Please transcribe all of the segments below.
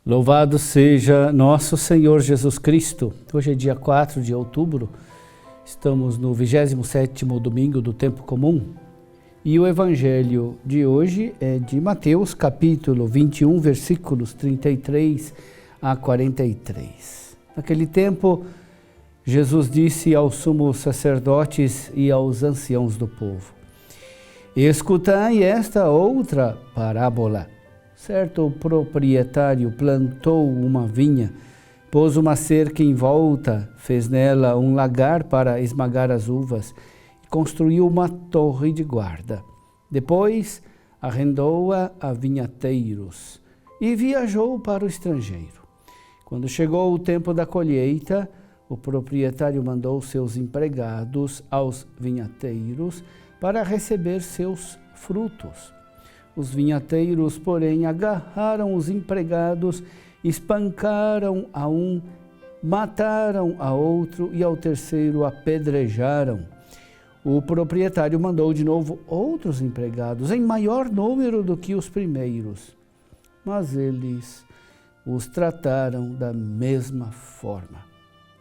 Louvado seja nosso Senhor Jesus Cristo. Hoje é dia 4 de outubro, estamos no 27º domingo do tempo comum e o evangelho de hoje é de Mateus, capítulo 21, versículos 33 a 43. Naquele tempo, Jesus disse aos sumos sacerdotes e aos anciãos do povo: escutai esta outra parábola. Certo proprietário plantou uma vinha, pôs uma cerca em volta, fez nela um lagar para esmagar as uvas e construiu uma torre de guarda. Depois arrendou-a a vinhateiros e viajou para o estrangeiro. Quando chegou o tempo da colheita, o proprietário mandou seus empregados aos vinhateiros para receber seus frutos. Os vinhateiros, porém, agarraram os empregados, espancaram a um, mataram a outro e ao terceiro apedrejaram. O proprietário mandou de novo outros empregados, em maior número do que os primeiros, mas eles os trataram da mesma forma.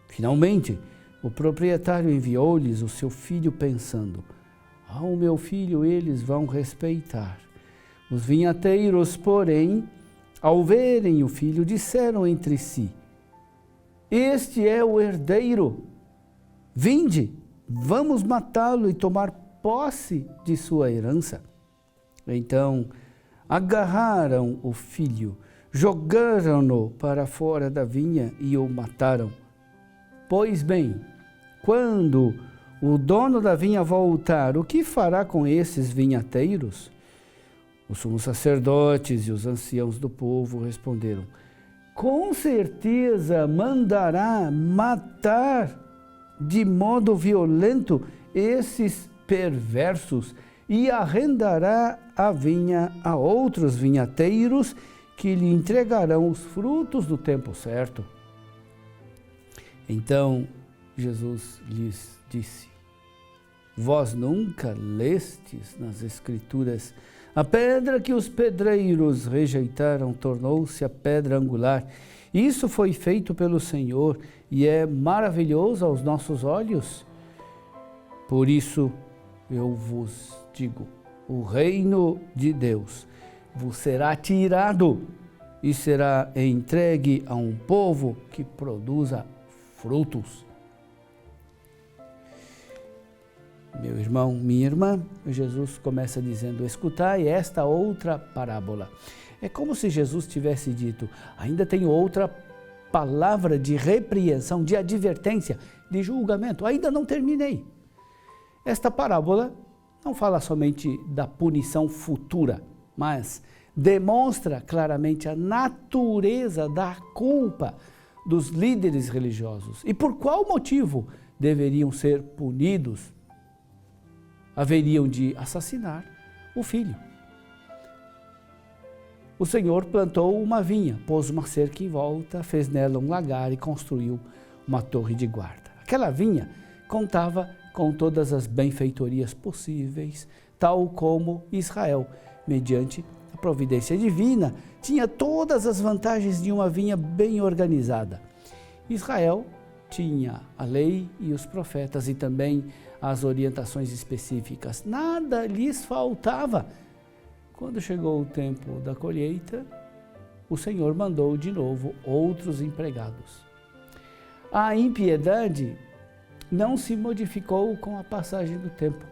Finalmente, o proprietário enviou-lhes o seu filho pensando: ao meu filho eles vão respeitar. Os vinhateiros, porém, ao verem o filho, disseram entre si: este é o herdeiro. Vinde, vamos matá-lo e tomar posse de sua herança. Então, agarraram o filho, jogaram-no para fora da vinha e o mataram. Pois bem, quando o dono da vinha voltar, o que fará com esses vinhateiros? Os sumos sacerdotes e os anciãos do povo responderam: com certeza mandará matar de modo violento esses perversos e arrendará a vinha a outros vinhateiros que lhe entregarão os frutos do tempo certo. Então Jesus lhes disse: vós nunca lestes nas Escrituras: a pedra que os pedreiros rejeitaram tornou-se a pedra angular. Isso foi feito pelo Senhor e é maravilhoso aos nossos olhos. Por isso eu vos digo: o reino de Deus vos será tirado e será entregue a um povo que produza frutos. Meu irmão, minha irmã, Jesus começa dizendo: escutai esta outra parábola. É como se Jesus tivesse dito: ainda tenho outra palavra de repreensão, de advertência, de julgamento. Ainda não terminei. Esta parábola não fala somente da punição futura, mas demonstra claramente a natureza da culpa dos líderes religiosos. E por qual motivo deveriam ser punidos? Haveriam de assassinar o filho. O Senhor plantou uma vinha, pôs uma cerca em volta, fez nela um lagar e construiu uma torre de guarda. Aquela vinha contava com todas as benfeitorias possíveis, tal como Israel, mediante a providência divina, tinha todas as vantagens de uma vinha bem organizada. Israel tinha a lei e os profetas e também as orientações específicas. Nada lhes faltava. Quando chegou o tempo da colheita, o Senhor mandou de novo outros empregados. A impiedade não se modificou com a passagem do tempo,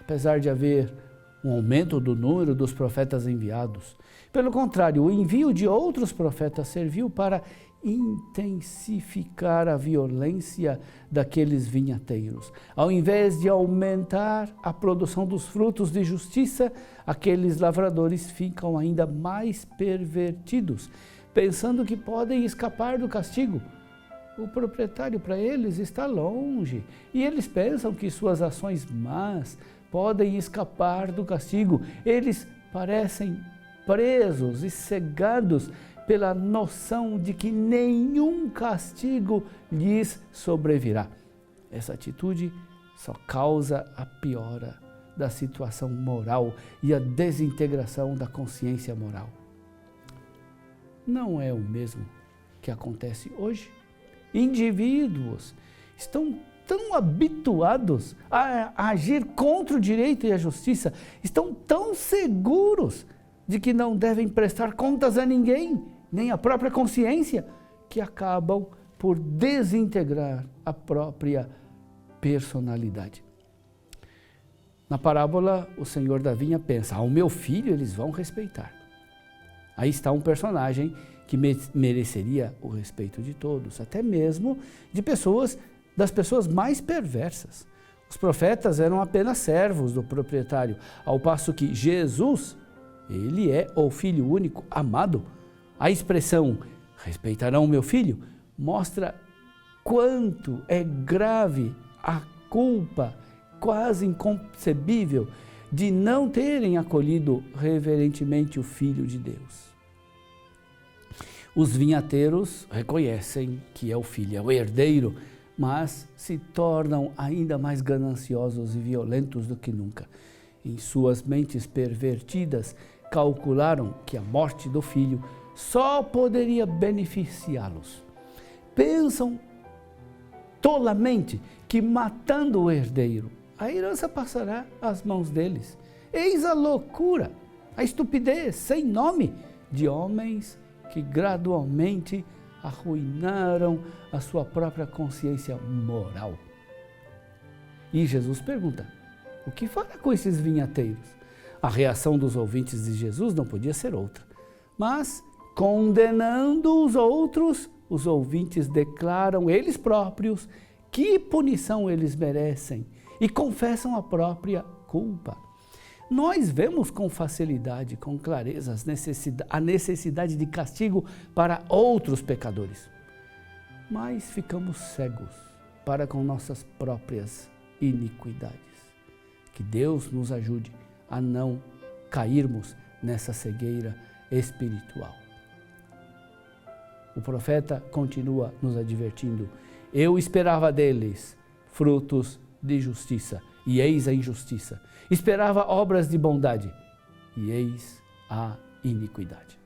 apesar de haver um aumento do número dos profetas enviados. Pelo contrário, o envio de outros profetas serviu para intensificar a violência daqueles vinhateiros. Ao invés de aumentar a produção dos frutos de justiça, aqueles lavradores ficam ainda mais pervertidos, pensando que podem escapar do castigo. O proprietário para eles está longe e eles pensam que suas ações más podem escapar do castigo. Eles parecem presos e cegados pela noção de que nenhum castigo lhes sobrevirá. Essa atitude só causa a piora da situação moral e a desintegração da consciência moral. Não é o mesmo que acontece hoje. Indivíduos estão tão habituados a agir contra o direito e a justiça, estão tão seguros de que não devem prestar contas a ninguém, nem à própria consciência, que acabam por desintegrar a própria personalidade. Na parábola, o senhor da vinha pensa, ao meu filho eles vão respeitar. Aí está um personagem que mereceria o respeito de todos, até mesmo das pessoas mais perversas. Os profetas eram apenas servos do proprietário, ao passo que Jesus, ele é o Filho único, amado. A expressão, respeitarão o meu filho, mostra quanto é grave a culpa quase inconcebível de não terem acolhido reverentemente o Filho de Deus. Os vinhateiros reconhecem que é o filho, é o herdeiro, mas se tornam ainda mais gananciosos e violentos do que nunca. Em suas mentes pervertidas, calcularam que a morte do filho só poderia beneficiá-los. Pensam tolamente que matando o herdeiro, a herança passará às mãos deles. Eis a loucura, a estupidez sem nome de homens que gradualmente arruinaram a sua própria consciência moral. E Jesus pergunta, o que fará com esses vinhateiros? A reação dos ouvintes de Jesus não podia ser outra. Mas, condenando os outros, os ouvintes declaram eles próprios que punição eles merecem e confessam a própria culpa. Nós vemos com facilidade, com clareza, a necessidade de castigo para outros pecadores. Mas ficamos cegos para com nossas próprias iniquidades. Que Deus nos ajude a não cairmos nessa cegueira espiritual. O profeta continua nos advertindo, eu esperava deles frutos de justiça, e eis a injustiça. Esperava obras de bondade, e eis a iniquidade.